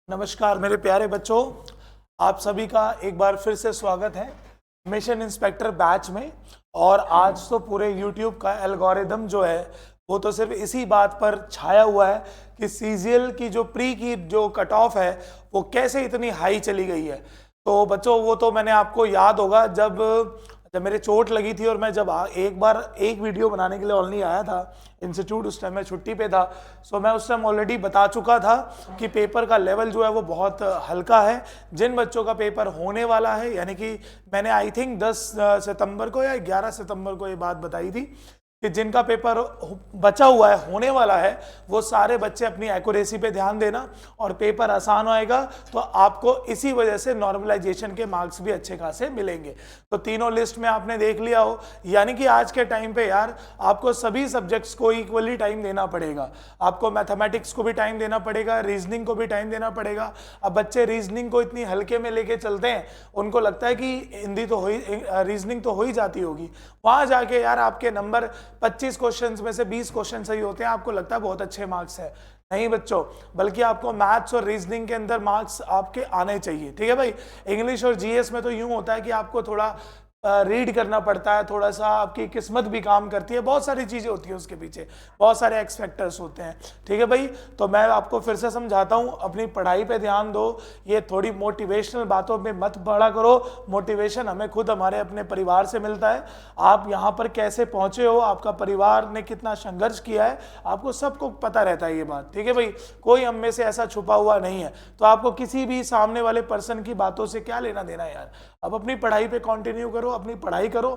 नमस्कार मेरे प्यारे बच्चों, आप सभी का एक बार फिर से स्वागत है मिशन इंस्पेक्टर बैच में। और आज तो पूरे YouTube का एल्गोरिदम जो है वो तो सिर्फ इसी बात पर छाया हुआ है कि सीजीएल की जो प्री की जो कट ऑफ है वो कैसे इतनी हाई चली गई है। तो बच्चों वो तो मैंने आपको याद होगा जब मेरे चोट लगी थी और मैं जब एक बार एक वीडियो बनाने के लिए ऑनली आया था इंस्टीट्यूट, उस टाइम मैं छुट्टी पे था। सो मैं उस टाइम ऑलरेडी बता चुका था कि पेपर का लेवल जो है वो बहुत हल्का है। जिन बच्चों का पेपर होने वाला है, यानी कि मैंने आई थिंक 10 सितंबर को या 11 सितंबर को ये बात बताई थी कि जिनका पेपर बचा हुआ है, होने वाला है, वो सारे बच्चे अपनी एक्यूरेसी पे ध्यान देना और पेपर आसान आएगा तो आपको इसी वजह से नॉर्मलाइजेशन के मार्क्स भी अच्छे खासे मिलेंगे। तो तीनों लिस्ट में आपने देख लिया हो, यानी कि आज के टाइम पे यार आपको सभी सब्जेक्ट्स को इक्वली टाइम देना पड़ेगा। आपको मैथमेटिक्स को भी टाइम देना पड़ेगा, रीजनिंग को भी टाइम देना पड़ेगा। अब बच्चे रीजनिंग को इतनी हल्के में लेके चलते हैं, उनको लगता है कि हिंदी तो हो ही, रीजनिंग तो हो ही जाती होगी। वहां जाके यार आपके नंबर 25 क्वेश्चंस में से 20 क्वेश्चन सही होते हैं, आपको लगता है बहुत अच्छे मार्क्स है। नहीं बच्चों, बल्कि आपको मैथ्स और रीजनिंग के अंदर मार्क्स आपके आने चाहिए। ठीक है भाई। इंग्लिश और जीएस में तो यूं होता है कि आपको थोड़ा रीड करना पड़ता है, थोड़ा सा आपकी किस्मत भी काम करती है, बहुत सारी चीज़ें होती हैं उसके पीछे, बहुत सारे एक्स फैक्टर्स होते हैं। ठीक है भाई। तो मैं आपको फिर से समझाता हूँ, अपनी पढ़ाई पे ध्यान दो, ये थोड़ी मोटिवेशनल बातों में मत बड़ा करो। मोटिवेशन हमें खुद हमारे अपने परिवार से मिलता है। आप यहाँ पर कैसे पहुँचे हो, आपका परिवार ने कितना संघर्ष किया है, आपको सबको पता रहता है ये बात। ठीक है भाई। कोई हम में से ऐसा छुपा हुआ नहीं है, तो आपको किसी भी सामने वाले पर्सन की बातों से क्या लेना देना यार। अब अपनी पढ़ाई पे कंटिन्यू करो, अपनी पढ़ाई करो।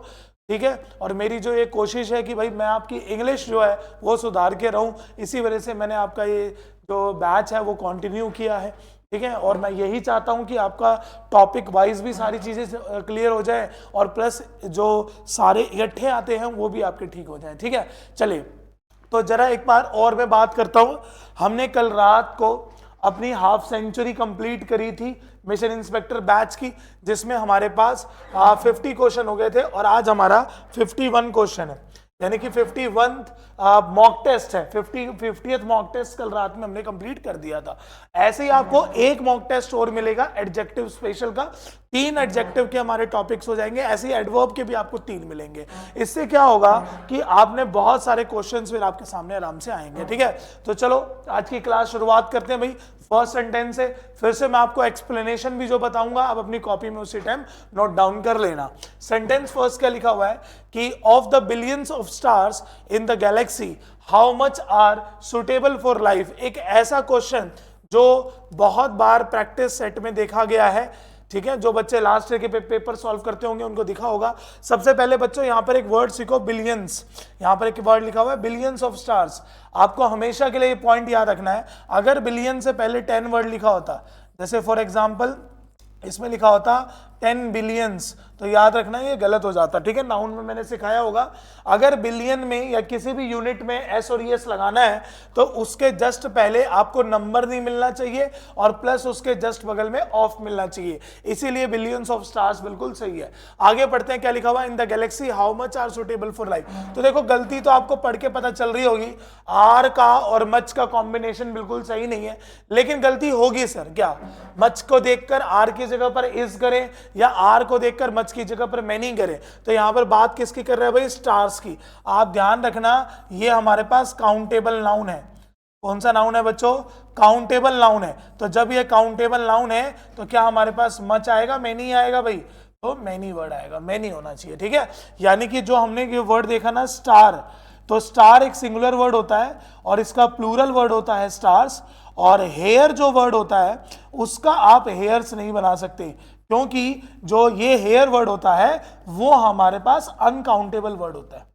ठीक है। और मेरी जो ये कोशिश है कि भाई मैं आपकी इंग्लिश जो है वो सुधार के रहूं, इसी वजह से मैंने आपका ये जो बैच है वो कंटिन्यू किया है। ठीक है। और मैं यही चाहता हूं कि आपका टॉपिक वाइज भी सारी चीज़ें क्लियर हो जाए और प्लस जो सारे इकट्ठे आते हैं वो भी आपके ठीक हो जाए। ठीक है। चलिए, तो जरा एक बार और मैं बात करता हूं। हमने कल रात को अपनी हाफ सेंचुरी कंप्लीट करी थी मिशन इंस्पेक्टर बैच की, जिसमें हमारे पास 50 क्वेश्चन हो गए थे और आज हमारा 51 क्वेश्चन है, यानी कि 51 मॉक टेस्ट है। 50th मॉक टेस्ट कल रात में हमने कंप्लीट कर दिया था। ऐसे ही आपको एक मॉक टेस्ट और मिलेगा एडजेक्टिव स्पेशल का। 3 एडजेक्टिव के हमारे टॉपिक्स हो जाएंगे, ऐसे ही एडवर्ब के भी आपको 3 मिलेंगे। इससे क्या होगा कि आपने बहुत सारे क्वेश्चंस फिर आपके सामने आराम से आएंगे। ठीक है। तो चलो आज की क्लास शुरुआत करते हैं भाई। फर्स्ट सेंटेंस से फिर से मैं आपको एक्सप्लेनेशन भी जो बताऊंगा आप अपनी कॉपी में उसी टाइम नोट डाउन कर लेना। सेंटेंस फर्स्ट क्या लिखा हुआ है कि of the billions of stars in the galaxy how much are suitable for life. एक ऐसा क्वेश्चन जो बहुत बार प्रैक्टिस सेट में देखा गया है। ठीक है। जो बच्चे लास्ट ईयर के पेपर सॉल्व करते होंगे उनको दिखा होगा। सबसे पहले बच्चों यहां पर एक वर्ड सीखो, बिलियंस। यहां पर एक वर्ड लिखा हुआ है बिलियंस ऑफ स्टार्स। आपको हमेशा के लिए ये पॉइंट याद रखना है, अगर बिलियन से पहले 10 वर्ड लिखा होता, जैसे फॉर एग्जाम्पल इसमें लिखा होता 10 बिलियंस, तो याद रखना ये गलत हो जाता। ठीक है। नाउन में मैंने सिखाया होगा, अगर बिलियन में या किसी भी यूनिट में एस और एस लगाना है तो उसके जस्ट पहले आपको नंबर नहीं मिलना चाहिए और प्लस उसके जस्ट बगल में ऑफ मिलना चाहिए, इसीलिए बिलियंस ऑफ स्टार्स बिल्कुल सही है। आगे पढ़ते हैं क्या लिखा हुआ, in the galaxy how much are suitable for life. तो देखो गलती तो आपको पढ़ के पता चल रही होगी, आर का और मच का कॉम्बिनेशन बिल्कुल सही नहीं है, लेकिन गलती होगी सर क्या, मच को देखकर आर की जगह पर इज करें या आर को देखकर मच की जगह पर मैनी करें। तो यहां पर बात किसकी कर रहे हैं भाई, स्टार्स की। आप ध्यान रखना ये हमारे पास काउंटेबल नाउन है। कौन सा नाउन है बच्चों, काउंटेबल नाउन है। तो जब ये काउंटेबल नाउन है तो क्या हमारे पास मच आएगा, मैनी आएगा भाई, तो मैनी वर्ड आएगा, मैनी होना चाहिए। ठीक है। यानी कि जो हमने ये वर्ड देखा ना स्टार, तो स्टार एक सिंगुलर वर्ड होता है और इसका प्लूरल वर्ड होता है स्टार्स। और हेयर जो वर्ड होता है उसका आप हेयर्स नहीं बना सकते, क्योंकि जो ये हेयर वर्ड होता है वो हमारे पास अनकाउंटेबल वर्ड होता है।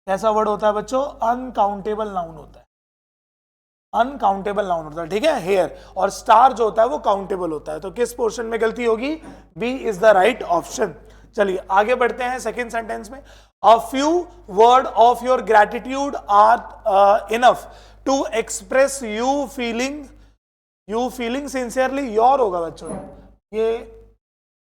कैसा वर्ड होता है बच्चों, अनकाउंटेबल नाउन होता है, अनकाउंटेबल नाउन होता है। ठीक है। हेयर और स्टार जो होता है वो काउंटेबल होता है। तो किस पोर्शन में गलती होगी, B is the right option. चलिए आगे बढ़ते हैं सेकेंड सेंटेंस में। A few word of your gratitude are enough to express you feeling sincerely. Your होगा बच्चों, ये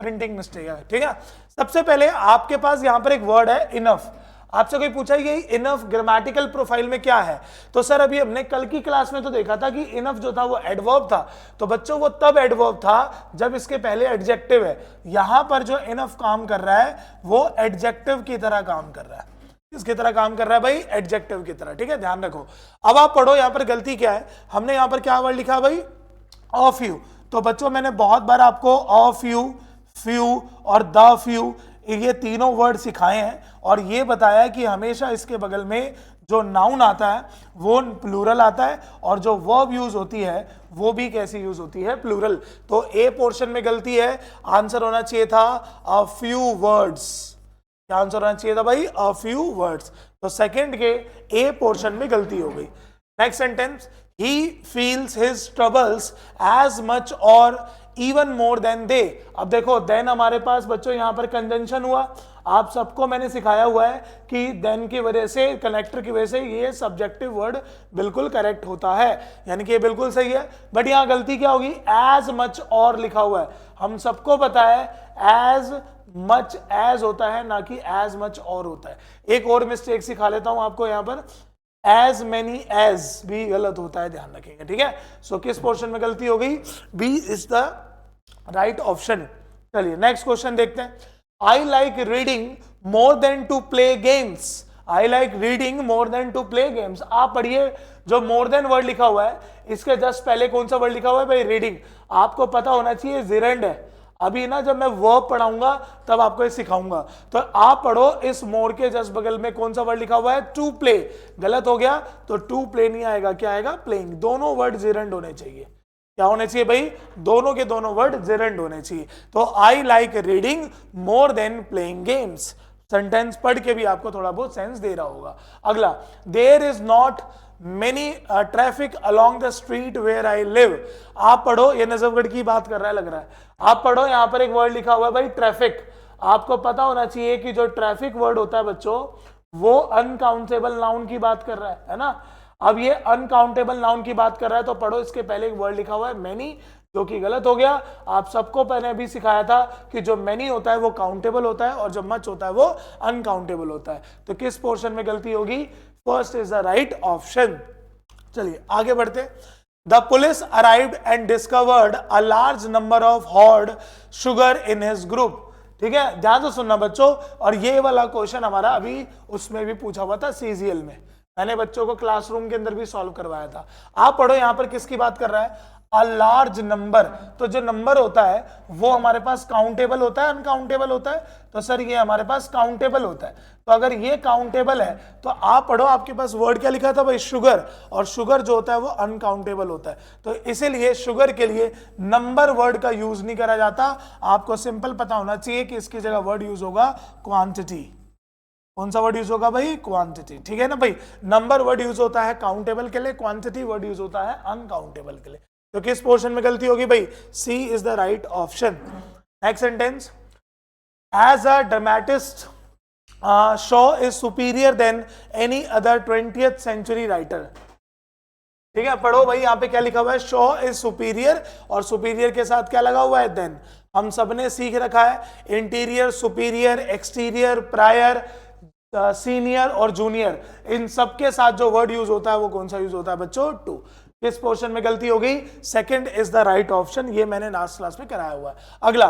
प्रिंटिंग मिस्टेक है, ठीक है। सबसे पहले आपके पास यहां पर एक वर्ड है इनफ। आपसे कोई पूछा कि इनफ ग्रामेटिकल प्रोफाइल में क्या है, तो सर अभी हमने कल की क्लास में तो देखा था कि इनफ जो था वो एडवर्ब था। तो बच्चों वो तब एडवर्ब था जब इसके पहले एडजेक्टिव है। यहां पर जो इनफ काम कर रहा है वो एडजेक्टिव की तरह काम कर रहा है। किसकी तरह काम कर रहा है भाई? एडजेक्टिव की तरह, ठीक है, ध्यान रखो। अब आप पढ़ो, यहां पर गलती क्या है, हमने यहां पर क्या वर्ड लिखा भाई? Of you. तो बच्चों मैंने बहुत बार आपको ऑफ यू, फ्यू और द फ्यू ये तीनों वर्ड सिखाए हैं और ये बताया कि हमेशा इसके बगल में जो नाउन आता है वो प्लूरल आता है और जो वर्ब यूज होती है वो भी कैसी यूज होती है? प्लूरल। तो ए पोर्शन में गलती है, आंसर होना चाहिए था अ फ्यू वर्ड्स। क्या आंसर होना चाहिए था भाई? A few words. तो सेकंड के ए पोर्शन में गलती हो गई। Next sentence, he feels his troubles as much और इवन मोर देन दे। अब देखो देन हमारे पास बच्चों यहां पर कंजंक्शन हुआ। आप सबको मैंने सिखाया हुआ है कि देन की वजह से, कनेक्टर की वजह से ये सब्जेक्टिव वर्ड बिल्कुल करेक्ट होता है, यानी कि ये बिल्कुल सही है। बट यहां गलती क्या होगी? एज मच और लिखा हुआ है। हम सबको पता है एज मच एज होता है, ना कि एज मच और होता है। एक और मिस्टेक सिखा लेता हूं आपको यहां पर, एज मेनी एज भी गलत होता है, ध्यान रखेंगे, ठीक है। सो किस पोर्शन में गलती हो गई? B is the right option. चलिए नेक्स्ट क्वेश्चन देखते हैं। I like reading more than to play games. I like reading more than to play games. आप पढ़िए, जो मोर देन वर्ड लिखा हुआ है इसके जस्ट पहले कौन सा वर्ड लिखा हुआ है भाई? रीडिंग। आपको पता होना चाहिए जिरेंड है। अभी ना जब मैं वर्ब पढ़ाऊंगा तब आपको ये सिखाऊंगा। तो आप पढ़ो, इस मोर के जस्ट बगल में कौन सा वर्ड लिखा हुआ है? To play. गलत हो गया तो टू प्ले नहीं आएगा, क्या आएगा? प्लेइंग। दोनों वर्ड जिरेंड होने चाहिए। क्या होने चाहिए भाई? दोनों के दोनों वर्ड जिरेंड होने चाहिए। तो आई like reading more than playing games. Sentence पढ़ के भी आपको थोड़ा बहुत सेंस दे रहा होगा। अगला, there is not many traffic along the street where I live. आप पढ़ो, ये नजफगढ़ की बात कर रहा है लग रहा है। आप पढ़ो, यहां पर एक वर्ड लिखा हुआ है भाई ट्रैफिक। आपको पता होना चाहिए कि जो ट्रैफिक वर्ड होता है बच्चों वो अनकाउंटेबल नाउन की बात कर रहा है ना। अब ये अनकाउंटेबल नाउन की बात कर रहा है तो पढ़ो, इसके पहले एक वर्ड लिखा हुआ है मैनी, जो कि गलत हो गया। आप सबको पहले भी सिखाया था कि जो मैनी होता है वो काउंटेबल होता है और जो मच होता है वो अनकाउंटेबल होता है। तो किस पोर्शन में गलती होगी? First is the right option. चलिए आगे बढ़ते। The police arrived and discovered a large number of hoard sugar in his group. ठीक है, ध्यान से सुनना बच्चों। और ये वाला क्वेश्चन हमारा अभी उसमें भी पूछा हुआ था सीजीएल में, मैंने बच्चों को क्लासरूम के अंदर भी सॉल्व करवाया था। आप पढ़ो, यहां पर किसकी बात कर रहा है? अ लार्ज नंबर। तो जो नंबर होता है वो हमारे पास काउंटेबल होता है, अनकाउंटेबल होता है? तो सर ये हमारे पास काउंटेबल होता है। तो अगर ये काउंटेबल है तो आप पढ़ो, आपके पास वर्ड क्या लिखा था भाई? शुगर। और शुगर जो होता है वो अनकाउंटेबल होता है। तो इसीलिए शुगर के लिए नंबर वर्ड का यूज नहीं करा जाता। आपको सिंपल पता होना चाहिए कि इसकी जगह वर्ड यूज होगा क्वांटिटी। कौन सा वर्ड यूज होगा भाई? क्वांटिटी। ठीक है ना भाई, नंबर वर्ड यूज होता है काउंटेबल के लिए, क्वांटिटी वर्ड यूज होता है अनकाउंटेबल के लिए। तो किस पोर्शन में गलती होगी भाई? C is the right option. Next sentence, as a dramatist Shaw is superior than any other 20th century writer. ठीक है, पढ़ो भाई, यहां पे क्या लिखा हुआ है? शॉ इज सुपीरियर, और सुपीरियर के साथ क्या लगा हुआ है? देन। हम सबने सीख रखा है interior, superior, exterior, prior, senior और जूनियर। इन सब के साथ जो वर्ड यूज होता है वो कौन सा यूज होता है बच्चों? टू। किस पोर्शन में गलती हो गई? Second is the right option. ये मैंने लास्ट क्लास में कराया हुआ है। अगला,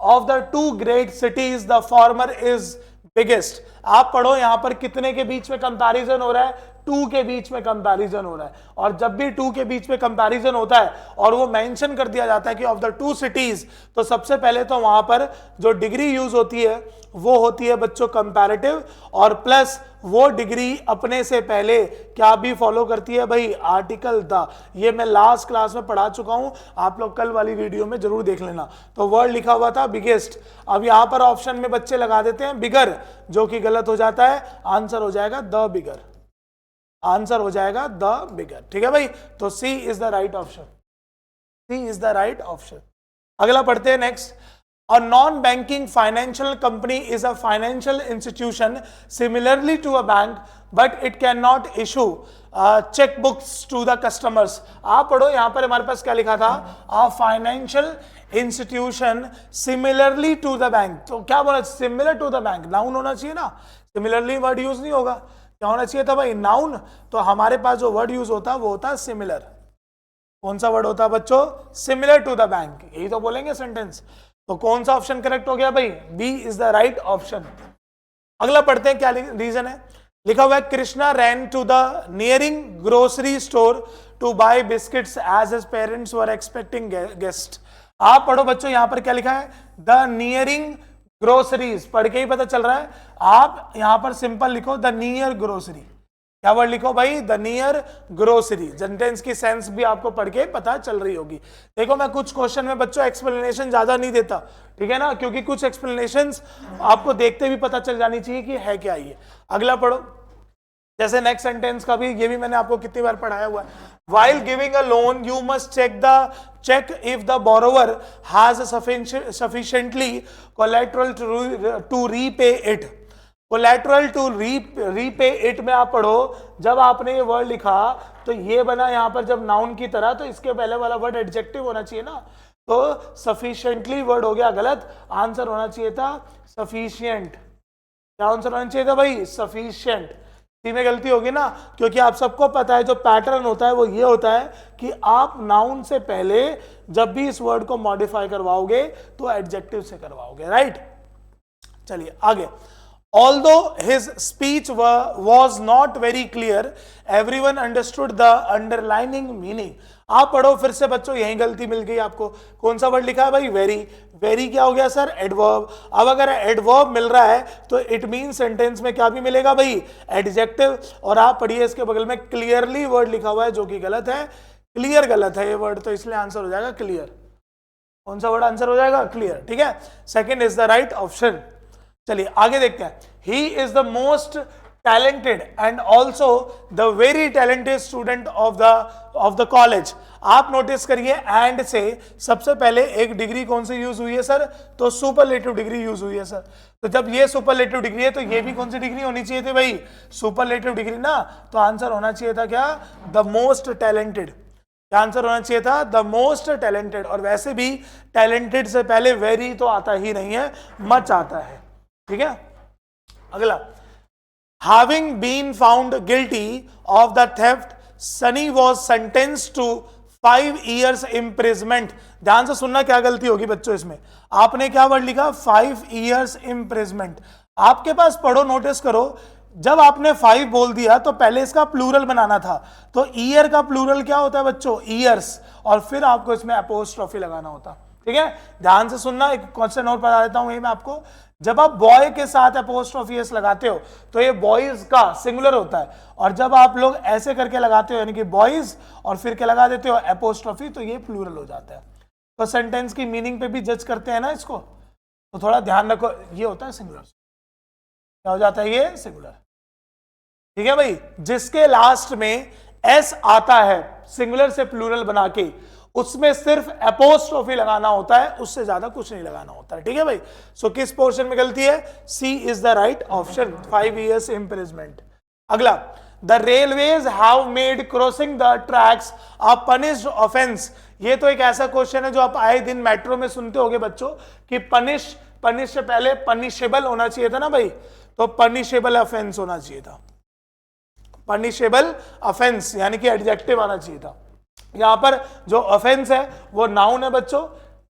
of the two great cities the former is biggest. आप पढ़ो, यहां पर कितने के बीच में कंपैरिजन हो रहा है? टू के बीच में कंपैरिजन हो रहा है। और जब भी टू के बीच में कंपैरिजन होता है और वो मेंशन कर दिया जाता है कि ऑफ द टू सिटीज, तो सबसे पहले तो वहां पर जो डिग्री यूज होती है वो होती है बच्चों कंपैरेटिव, और प्लस वो डिग्री अपने से पहले क्या भी फॉलो करती है भाई? Article the. ये मैं लास्ट क्लास में पढ़ा चुका हूं, आप लोग कल वाली वीडियो में जरूर देख लेना। तो वर्ड लिखा हुआ था बिगेस्ट। अब यहां पर ऑप्शन में बच्चे लगा देते हैं बिगर, जो कि गलत हो जाता है। आंसर हो जाएगा द बिगर। आंसर हो जाएगा द बिगर। ठीक है भाई, तो C is the right option. C is the right option. अगला पढ़ते हैं next. A non-banking financial company is a financial institution similarly to a bank, but it cannot issue checkbooks to the customers. आप पढ़ो, यहां पर हमारे पास क्या लिखा था, a financial institution similarly to the bank. तो क्या बोला, similar to the bank, noun होना चाहिए ना, similarly वर्ड यूज नहीं होगा, क्या होना चाहिए था भाई, नाउन. तो हमारे पास जो वर्ड यूज होता है वो होता है सिमिलर. कौन सा वर्ड होता है बच्चों, सिमिलर टू द बैंक, यही तो बोलेंगे सेंटेंस. तो कौन सा ऑप्शन करेक्ट हो गया भाई, B is the right option. अगला पढ़ते हैं, क्या रीजन है. लिखा हुआ है, Krishna ran to the nearing grocery store to buy biscuits as his parents were expecting guest. आप पढ़ो बच्चों, यहां पर क्या लिखा है, द नियरिंग ग्रोसरीज, पढ़ के ही पता चल रहा है. आप यहां पर सिंपल लिखो द नियर ग्रोसरी. क्या वर्ड लिखो भाई, द नियर ग्रोसरी. सेंटेंस की सेंस भी आपको पढ़ के पता चल रही होगी. देखो मैं कुछ क्वेश्चन में बच्चों एक्सप्लेनेशन ज्यादा नहीं देता, ठीक है ना, क्योंकि कुछ एक्सप्लेनेशंस आपको देखते भी पता चल जानी चाहिए कि है क्या ये. अगला पढ़ो, जैसे नेक्स्ट सेंटेंस का भी, ये भी मैंने आपको कितनी बार पढ़ाया हुआ है. While giving a loan you must check if the borrower has sufficiently collateral to repay it. Collateral to repay it में आप पढ़ो, जब आपने ये वर्ड लिखा तो ये बना यहां पर जब नाउन की तरह, तो इसके पहले वाला वर्ड एडजेक्टिव होना चाहिए ना. तो सफिशिएंटली वर्ड हो गया गलत, आंसर होना चाहिए था सफिशिएंट. क्या आंसर होना चाहिए था भाई, सफिशिएंट. सी में गलती होगी ना, क्योंकि आप सबको पता है जो पैटर्न होता है वो ये होता है कि आप नाउन से पहले जब भी इस वर्ड को मॉडिफाई करवाओगे तो एडजेक्टिव से करवाओगे, राइट. चलिए आगे. Although his speech was not very clear, everyone understood the underlining meaning. आप पढ़ो फिर से बच्चों, यही गलती मिल गई आपको. कौन सा वर्ड लिखा है भाई, वेरी. वेरी क्या हो गया सर, एडवर्ब. अब अगर एडवर्ब मिल रहा है तो इट मीन सेंटेंस में क्या भी मिलेगा भाई, एडजेक्टिव. और आप पढ़िए इसके बगल में क्लियरली वर्ड लिखा हुआ है, जो कि गलत है. क्लियर गलत है ये वर्ड, तो इसलिए आंसर हो जाएगा क्लियर. कौन सा वर्ड आंसर हो जाएगा, क्लियर. ठीक है, second is the right option. चलिए आगे देखते हैं. He is the most talented and also the very talented student of the college. आप नोटिस करिए, एंड से सबसे पहले एक डिग्री कौन सी यूज हुई है सर, तो सुपरलेटिव डिग्री यूज हुई है सर. तो जब ये सुपरलेटिव डिग्री है तो ये भी कौन सी डिग्री होनी चाहिए थी भाई, सुपरलेटिव डिग्री ना. तो आंसर होना चाहिए था क्या, द मोस्ट टैलेंटेड. क्या आंसर होना चाहिए था, द मोस्ट टैलेंटेड. और वैसे भी टैलेंटेड से पहले वेरी तो आता ही नहीं है, मच आता है. ठीक है, अगला. Having been found guilty of the theft, Sunny was sentenced to 5 years imprisonment. ध्यान से सुनना, क्या गलती होगी बच्चों इसमें. आपने क्या वर्ड लिखा, 5 years imprisonment. आपके पास पढ़ो, नोटिस करो, जब आपने 5 बोल दिया तो पहले इसका प्लूरल बनाना था. तो ईयर का प्लूरल क्या होता है बच्चों, ईयर्स. और फिर आपको इसमें अपोस्ट्रोफी लगाना होता. ठीक है, ध्यान से सुनना, एक क्वेश्चन और बता देता हूं ये मैं आपको. जब आप बॉय के साथ अपोस्ट्रोफी एस लगाते हो तो ये बॉयज का सिंगुलर होता है, और जब आप लोग ऐसे करके लगाते हो यानी कि बॉयज और फिर क्या लगा देते हो अपोस्ट्रोफी, तो ये प्लूरल हो जाता है. तो सेंटेंस की मीनिंग पे भी जज करते हैं ना इसको, तो थोड़ा ध्यान रखो, ये होता है सिंगुलर. क्या हो जाता है ये, सिंगुलर. ठीक है भाई, जिसके लास्ट में एस आता है सिंगुलर से प्लूरल बना के, उसमें सिर्फ अपोस्ट्रोफी लगाना होता है, उससे ज्यादा कुछ नहीं लगाना होता है. ठीक है भाई. सो किस पोर्शन में गलती है, C is the right option, 5 years imprisonment. अगला. The railways have made crossing the tracks a punished offence. ये तो एक ऐसा क्वेश्चन है जो आप आए दिन मेट्रो में सुनते होंगे बच्चों, कि पनिश से पहले पनिशेबल होना चाहिए था ना भाई, तो पनिशेबल ऑफेंस होना चाहिए था. पनिशेबल ऑफेंस यानी कि एडजेक्टिव आना चाहिए था. यहां पर जो ऑफेंस है वो नाउन है बच्चों.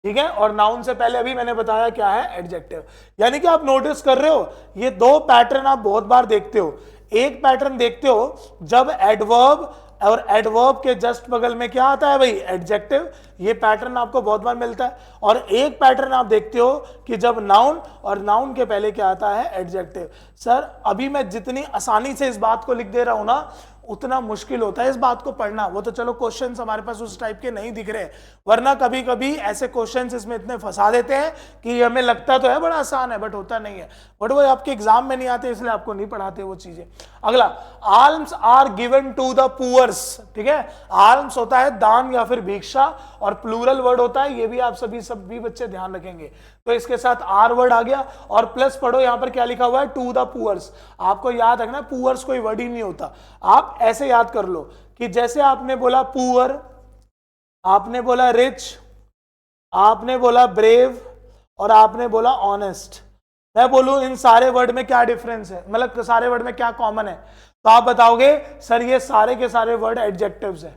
ठीक है, और नाउन से पहले अभी मैंने बताया क्या है, एडजेक्टिव. यानी कि आप नोटिस कर रहे हो, ये 2 पैटर्न आप बहुत बार देखते हो. एक पैटर्न देखते हो जब एडवर्ब, और एडवर्ब के जस्ट बगल में क्या आता है भाई, एडजेक्टिव. ये पैटर्न आपको बहुत बार मिलता है. और एक पैटर्न आप देखते हो कि जब नाउन, और नाउन के पहले क्या आता है, एडजेक्टिव. सर अभी मैं जितनी आसानी से इस बात को लिख दे रहा हूं ना, उतना मुश्किल होता है इस बात को पढ़ना. वो तो चलो क्वेश्चंस हमारे पास उस टाइप के नहीं दिख रहे, वरना कभी कभी ऐसे क्वेश्चंस इसमें इतने फंसा देते हैं कि हमें लगता तो है बड़ा आसान है, बट होता नहीं है. बट वो आपके एग्जाम में नहीं आते, इसलिए आपको नहीं पढ़ाते वो चीजें. अगला. Alms are given to the poors. ठीक है, आल्म्स होता है दान या फिर भिक्षा, और प्लूरल वर्ड होता है, ये भी आप सभी बच्चे ध्यान रखेंगे. तो इसके साथ आर वर्ड आ गया और प्लस पढ़ो यहां पर क्या लिखा हुआ है, टू द पुअर्स। आपको याद रखना पुअर्स कोई वर्ड ही नहीं होता, आप ऐसे याद कर लो कि जैसे आपने बोला पुअर, आपने बोला रिच, आपने बोला ब्रेव और आपने बोला ऑनेस्ट। मैं बोलूं इन सारे वर्ड में क्या डिफरेंस है, मतलब सारे वर्ड में क्या कॉमन है, तो आप बताओगे सर ये सारे के सारे वर्ड एडजेक्टिव्स है।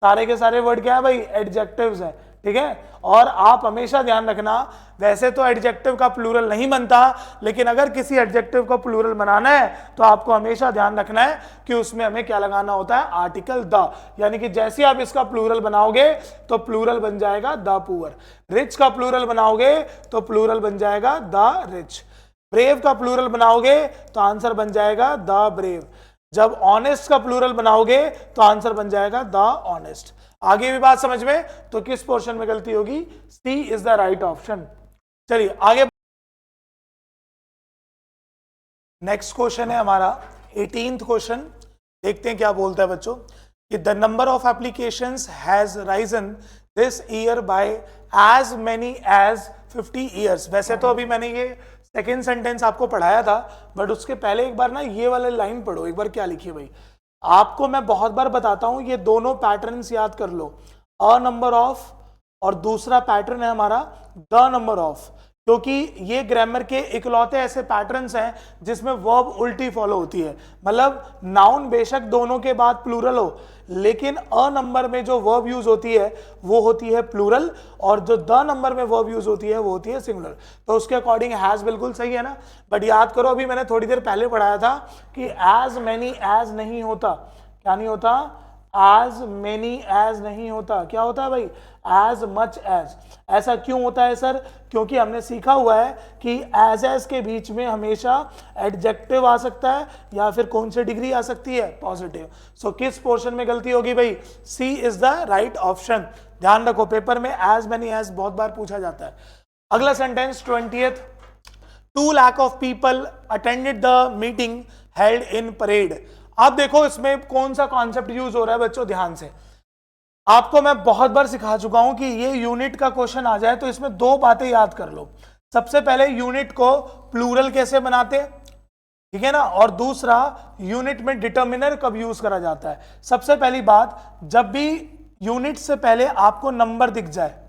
सारे के सारे वर्ड क्या है भाई, एडजेक्टिव्स है, ठीक है। और आप हमेशा ध्यान रखना, वैसे तो एडजेक्टिव का प्लूरल नहीं बनता, लेकिन अगर किसी एडजेक्टिव को प्लूरल बनाना है तो आपको हमेशा ध्यान रखना है कि उसमें हमें क्या लगाना होता है, आर्टिकल द। यानी कि जैसे आप इसका प्लूरल बनाओगे तो प्लूरल बन जाएगा द पुअर। रिच का प्लूरल बनाओगे तो प्लूरल बन जाएगा द रिच। ब्रेव का प्लूरल बनाओगे तो आंसर बन जाएगा द ब्रेव। जब ऑनेस्ट का प्लूरल बनाओगे तो आंसर बन जाएगा द ऑनेस्ट। आगे भी बात समझ में, तो किस पोर्शन में गलती होगी, सी इज द राइट ऑप्शन। चलिए आगे नेक्स्ट क्वेश्चन है हमारा 18th क्वेश्चन। देखते हैं क्या बोलता है बच्चों कि the number of applications has risen this year by as many as 50 years. वैसे तो अभी मैंने ये सेकेंड सेंटेंस आपको पढ़ाया था, बट उसके पहले एक बार ना ये वाले लाइन पढ़ो, एक बार क्या लिखी है भाई। आपको मैं बहुत बार बताता हूं, ये दोनों पैटर्न्स याद कर लो, अ नंबर ऑफ और दूसरा पैटर्न है हमारा द नंबर ऑफ, क्योंकि ये ग्रामर के इकलौते ऐसे पैटर्न्स हैं जिसमें वर्ब उल्टी फॉलो होती है। मतलब नाउन बेशक दोनों के बाद प्लूरल हो, लेकिन अ नंबर में जो वर्ब यूज होती है वो होती है प्लूरल, और जो द नंबर में वर्ब यूज होती है वो होती है सिंगुलर। तो उसके अकॉर्डिंग हैज बिल्कुल सही है ना। बट याद करो, अभी मैंने थोड़ी देर पहले पढ़ाया था कि एज मेनी एज नहीं होता। क्या नहीं होता, एज मेनी एज नहीं होता, क्या होता है भाई, एज मच एज। ऐसा क्यों होता है सर, क्योंकि हमने सीखा हुआ है कि एज के बीच में हमेशा एडजेक्टिव आ सकता है या फिर कौन सी डिग्री आ सकती है, पॉजिटिव। सो किस पोर्शन में गलती होगी भाई, C is the right option. ध्यान रखो पेपर में एज मेनी एज बहुत बार पूछा जाता है। अगला sentence 20th, 2 lakh of people attended the meeting held in parade. अब देखो इसमें कौन सा कॉन्सेप्ट यूज हो रहा है बच्चों, ध्यान से। आपको मैं बहुत बार सिखा चुका हूं कि ये यूनिट का क्वेश्चन आ जाए तो इसमें दो बातें याद कर लो। सबसे पहले यूनिट को प्लूरल कैसे बनाते हैं, ठीक है ना, और दूसरा यूनिट में डिटर्मिनर कब यूज करा जाता है। सबसे पहली बात, जब भी यूनिट से पहले आपको नंबर दिख जाए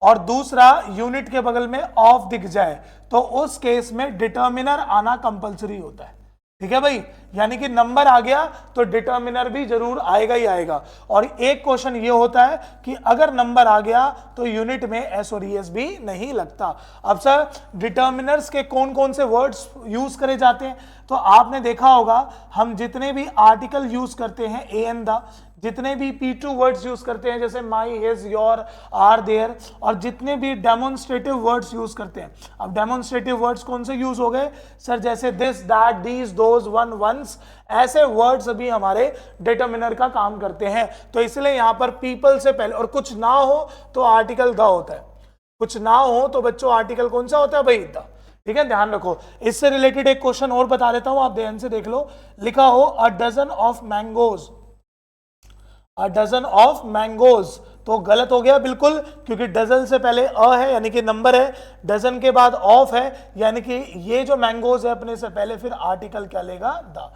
और दूसरा यूनिट के बगल में ऑफ दिख जाए, तो उस केस में डिटर्मिनर आना कंपलसरी होता है, ठीक है भाई। यानी कि नंबर आ गया तो डिटर्मिनर भी जरूर आएगा ही आएगा। और एक क्वेश्चन ये होता है कि अगर नंबर आ गया तो यूनिट में एस और एस भी नहीं लगता। अब सर डिटर्मिनर्स के कौन कौन से वर्ड्स यूज करे जाते हैं, तो आपने देखा होगा हम जितने भी आर्टिकल यूज करते हैं ए एन द, जितने भी P2 वर्ड्स यूज करते हैं जैसे माई, हिज, योर, आर, देयर, और जितने भी डेमोन्स्ट्रेटिव वर्ड्स यूज करते हैं। अब डेमोन्स्ट्रेटिव वर्ड्स कौन से यूज हो गए सर, जैसे this, that, these, those, one, once, ऐसे वर्ड्स भी हमारे डिटर्मिनर का काम करते हैं। तो इसलिए यहां पर पीपल से पहले और कुछ ना हो तो आर्टिकल द होता है, कुछ ना हो तो बच्चों आर्टिकल कौन सा होता है भाई, द, ठीक है, ध्यान रखो। इससे रिलेटेड एक क्वेश्चन और बता देता हूं, आप ध्यान से देख लो। लिखा हो a dozen of mangoes, a dozen of mangoes, तो गलत हो गया बिल्कुल, क्योंकि डजन से पहले अ है यानी कि नंबर है, डजन के बाद ऑफ है यानी कि ये जो मैंगोज है अपने से पहले फिर आर्टिकल क्या लेगा, द,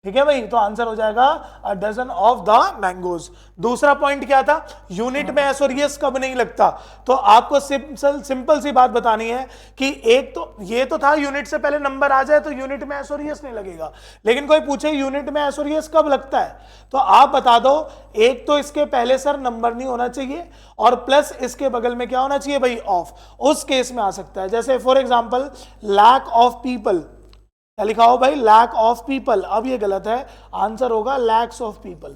ठीक है भाई। तो आंसर हो जाएगा a dozen of the mangoes. दूसरा पॉइंट क्या था, यूनिट में एस और एस कब नहीं लगता, तो आपको सिंपल सी बात बतानी है कि एक तो ये तो था यूनिट से पहले नंबर आ जाए तो यूनिट में एस और एस नहीं लगेगा, लेकिन कोई पूछे यूनिट में एस और एस कब लगता है, तो आप बता दो एक तो इसके पहले सर नंबर नहीं होना चाहिए और प्लस इसके बगल में क्या होना चाहिए भाई, ऑफ। उस केस में आ सकता है, जैसे for example lack of people, क्या लिखा हो भाई, लैक ऑफ पीपल। अब ये गलत है, आंसर होगा लैक्स ऑफ पीपल।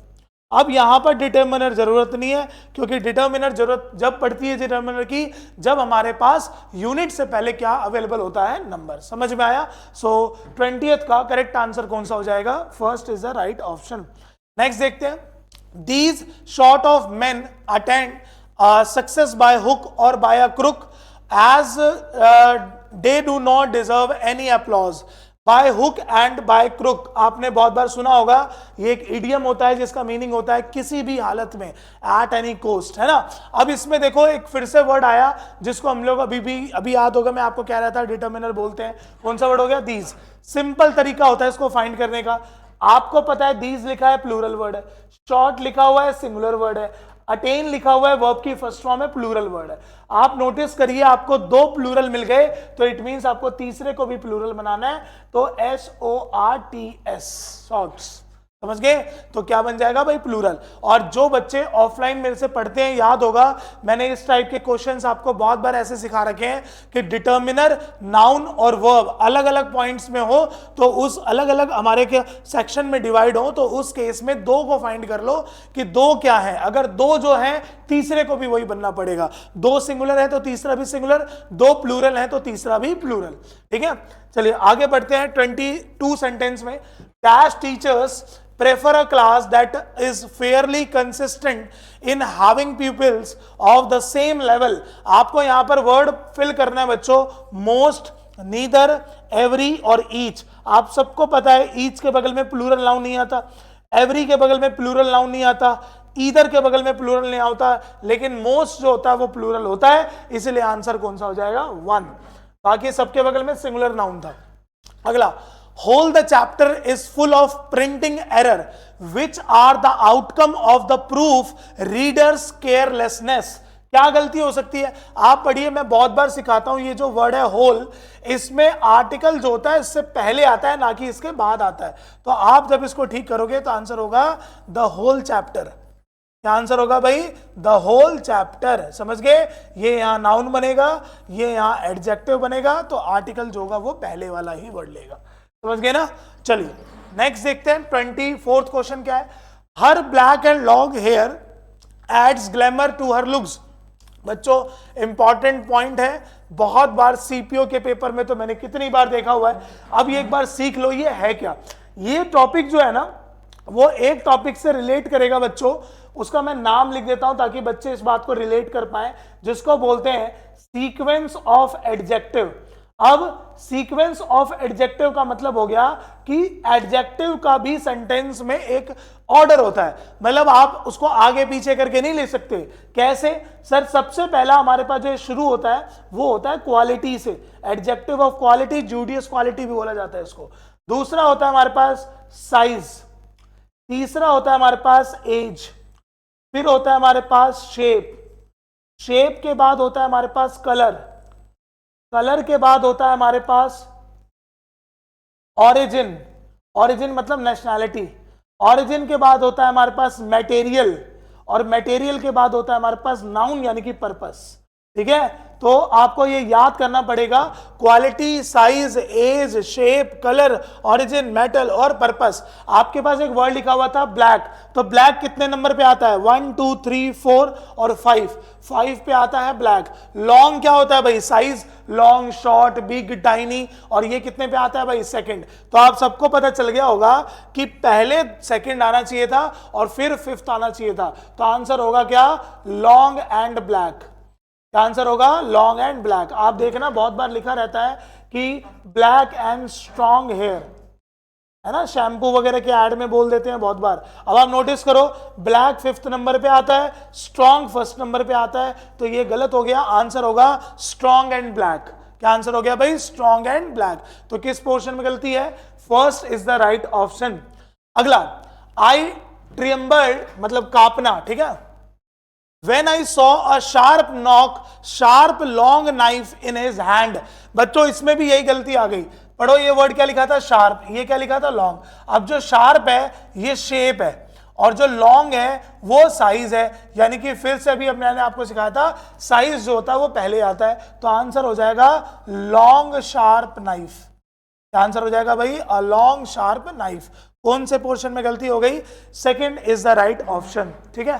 अब यहां पर डिटर्मिनर जरूरत नहीं है, क्योंकि डिटर्मिनर जरूरत जब पड़ती है डिटर्मिनर की जब हमारे पास यूनिट से पहले क्या अवेलेबल होता है, नंबर। समझ में आया। सो 20th का करेक्ट आंसर कौन सा हो जाएगा, first is the right option. Next देखते हैं, these short of men attend success by hook और by a crook as they do not deserve any applause. By hook and by crook, आपने बहुत बार सुना होगा, ये एक इडियम होता है जिसका मीनिंग होता है किसी भी हालत में, एट एनी कोस्ट, है ना। अब इसमें देखो एक फिर से वर्ड आया जिसको हम लोग अभी याद होगा, मैं आपको कह रहा था डिटर्मिनर बोलते हैं, कौन सा वर्ड हो गया, दीज। सिंपल तरीका होता है इसको फाइंड करने का, आपको पता है दीज लिखा है प्लूरल वर्ड है, शॉर्ट लिखा हुआ है सिंगुलर वर्ड है, अटेन लिखा हुआ है वर्ब की फर्स्ट फॉर्म है, प्लूरल वर्ड है। आप नोटिस करिए आपको दो प्लूरल मिल गए, तो इट मींस आपको तीसरे को भी प्लूरल बनाना है, तो SORTS, शॉर्ट्स, समझ गए, तो क्या बन जाएगा भाई, प्लूरल। और जो बच्चे ऑफलाइन मेरे से पढ़ते हैं, याद होगा मैंने इस टाइप के क्वेश्चंस आपको बहुत बार ऐसे सिखा रखे हैं कि डिटर्मिनर, नाउन और वर्ब अलग अलग पॉइंट्स में हो, तो उस अलग अलग हमारे के सेक्शन में डिवाइड हो, तो उस केस में दो को फाइंड कर लो कि दो क्या है, अगर दो जो है तीसरे को भी वही बनना पड़ेगा, दो सिंगुलर है तो तीसरा भी सिंगुलर, दो प्लूरल है तो तीसरा भी प्लूरल, ठीक है। चलिए आगे बढ़ते हैं 22 सेंटेंस में। Dash teachers prefer a class that is fairly consistent in having pupils of the same level। आपको यहां पर वर्ड फिल करना है बच्चों, most, neither, every और each। आप सबको पता है each के बगल में प्लूरल नाउन नहीं आता, every के बगल में प्लूरल नाउन नहीं आता, ईदर के बगल में प्लूरल नहीं आता, लेकिन मोस्ट जो होता है वो प्लूरल होता है, इसलिए आंसर कौन सा हो जाएगा, 1। बाकी सबके बगल में सिंगुलर नाउन था। अगला, whole the chapter is full of printing error which are the outcome of the proof readers carelessness। क्या गलती हो सकती है, आप पढ़िए, मैं बहुत बार सिखाता हूं, ये जो वर्ड है होल, इसमें आर्टिकल जो होता है इससे पहले आता है, ना कि इसके बाद आता है, तो आप जब इसको ठीक करोगे तो आंसर होगा द होल चैप्टर। क्या आंसर होगा भाई, द होल चैप्टर, समझ गए। ये यहां नाउन बनेगा, ये यहां एडजेक्टिव बनेगा, तो आर्टिकल जो होगा वो पहले वाला ही वर्ड लेगा, समझ गए ना। चलिए नेक्स्ट देखते हैं 24th क्वेश्चन क्या है। Her black and long hair aids glamour to her looks. बच्चों इंपॉर्टेंट पॉइंट है, बहुत बार सीपीओ के पेपर में तो मैंने कितनी बार देखा हुआ है, अब ये एक बार सीख लो ये है क्या। ये टॉपिक जो है ना वो एक टॉपिक से रिलेट करेगा बच्चों, उसका मैं नाम लिख देता हूं ताकि बच्चे इस बात को रिलेट कर पाए, जिसको बोलते हैं सीक्वेंस ऑफ एडजेक्टिव। अब सीक्वेंस ऑफ एडजेक्टिव का मतलब हो गया कि एडजेक्टिव का भी सेंटेंस में एक ऑर्डर होता है, मतलब आप उसको आगे पीछे करके नहीं ले सकते। कैसे सर, सबसे पहला हमारे पास जो शुरू होता है वो होता है क्वालिटी से, एडजेक्टिव ऑफ क्वालिटी, जूडियस क्वालिटी भी बोला जाता है इसको। दूसरा होता है हमारे पास साइज, तीसरा होता है हमारे पास एज, फिर होता है हमारे पास शेप, शेप के बाद होता है हमारे पास कलर, कलर के बाद होता है हमारे पास ऑरिजिन, ऑरिजिन मतलब नेशनैलिटी, ऑरिजिन के बाद होता है हमारे पास मटेरियल, और मटेरियल के बाद होता है हमारे पास नाउन यानी कि पर्पस। ठीक है, तो आपको ये याद करना पड़ेगा, quality, size, age, shape, colour, origin, metal और पर्पस। आपके पास एक वर्ड लिखा हुआ था ब्लैक, तो ब्लैक कितने नंबर पे आता है, 1 2 3 4 और 5 पे आता है ब्लैक। लॉन्ग क्या होता है भाई, size, long, short, big, tiny, और ये कितने पे आता है भाई, सेकंड। तो आप सबको पता चल गया होगा कि पहले सेकंड आना चाहिए था और फिर फिफ्थ आना चाहिए था, तो आंसर होगा क्या, लॉन्ग एंड ब्लैक। आंसर होगा लॉन्ग एंड ब्लैक। आप देखना बहुत बार लिखा रहता है कि ब्लैक एंड स्ट्रॉन्ग हेयर, है ना, शैम्पू वगैरह के ऐड में बोल देते हैं बहुत बार। अब आप नोटिस करो, ब्लैक 5th नंबर पे आता है, स्ट्रॉन्ग 1st नंबर पे आता है, तो ये गलत हो गया, आंसर होगा स्ट्रॉन्ग एंड ब्लैक। क्या आंसर हो गया भाई, स्ट्रॉन्ग एंड ब्लैक। तो किस पोर्शन में गलती है, first is the right option. अगला, आई ट्रिम्बल्ड मतलब कांपना, ठीक है। When I saw a sharp sharp long knife in his hand। बच्चों इसमें भी यही गलती आ गई, पढ़ो, ये वर्ड क्या लिखा था, शार्प, ये क्या लिखा था, लॉन्ग। अब जो शार्प है ये शेप है, और जो लॉन्ग है वो साइज है, यानी कि फिर से अभी मैंने आपको सिखाया था, साइज जो होता है वो पहले आता है, तो आंसर हो जाएगा लॉन्ग शार्प नाइफ। आंसर हो जाएगा भाई अ लॉन्ग शार्प नाइफ। कौन से पोर्शन में गलती हो गई, second is the right option. ठीक है,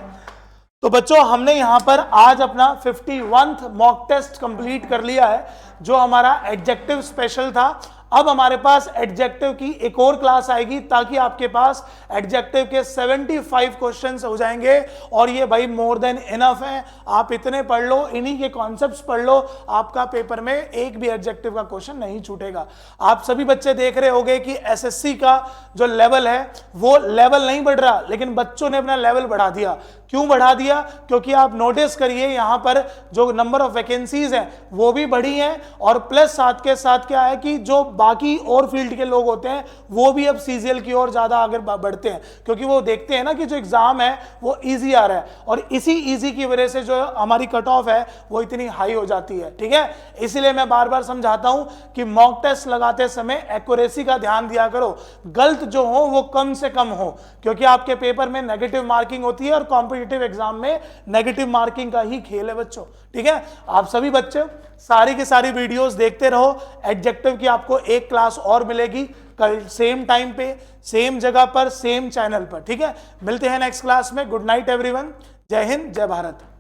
तो बच्चों हमने यहां पर आज अपना 51th मॉक टेस्ट कंप्लीट कर लिया है, जो हमारा एडजेक्टिव स्पेशल था। अब हमारे पास एडजेक्टिव की एक और क्लास आएगी ताकि आपके पास एडजेक्टिव के 75 क्वेश्चंस हो जाएंगे और ये भाई मोर देन इनफ है। आप इतने पढ़ लो, इन्हीं के कॉन्सेप्ट्स पढ़ लो, आपका पेपर में एक भी एडजेक्टिव का क्वेश्चन नहीं छूटेगा। आप सभी बच्चे देख रहे होंगे कि एसएससी का जो लेवल है वो लेवल नहीं बढ़ रहा, लेकिन बच्चों ने अपना लेवल बढ़ा दिया। क्यों बढ़ा दिया? क्योंकि आप नोटिस करिए यहां पर जो नंबर ऑफ वैकेंसीज हैं वो भी बढ़ी हैं और प्लस साथ के साथ क्या है कि जो बाकी और फील्ड के लोग होते हैं वो भी अब सीजीएल की ओर ज्यादा आगे बढ़ते हैं, क्योंकि वो देखते हैं ना कि जो एग्जाम है वो इजी आ रहा है और इसी इजी की वजह से जो हमारी कट ऑफ है वो इतनी हाई हो जाती है। ठीक है, इसलिए मैं बार बार समझाता हूं कि मॉक टेस्ट लगाते समय एक्यूरेसी का ध्यान दिया करो, गलत जो हो वो कम से कम हो, क्योंकि आपके पेपर में नेगेटिव मार्किंग होती है और कॉम्पिटिटिव एग्जाम में नेगेटिव मार्किंग का ही खेल है बच्चों। ठीक है, आप सभी बच्चे सारी की सारी वीडियोस देखते रहो। एडजेक्टिव की आपको एक क्लास और मिलेगी कल सेम टाइम पे, सेम जगह पर, सेम चैनल पर। ठीक है, मिलते हैं नेक्स्ट क्लास में। गुड नाइट एवरीवन, जय हिंद, जय भारत।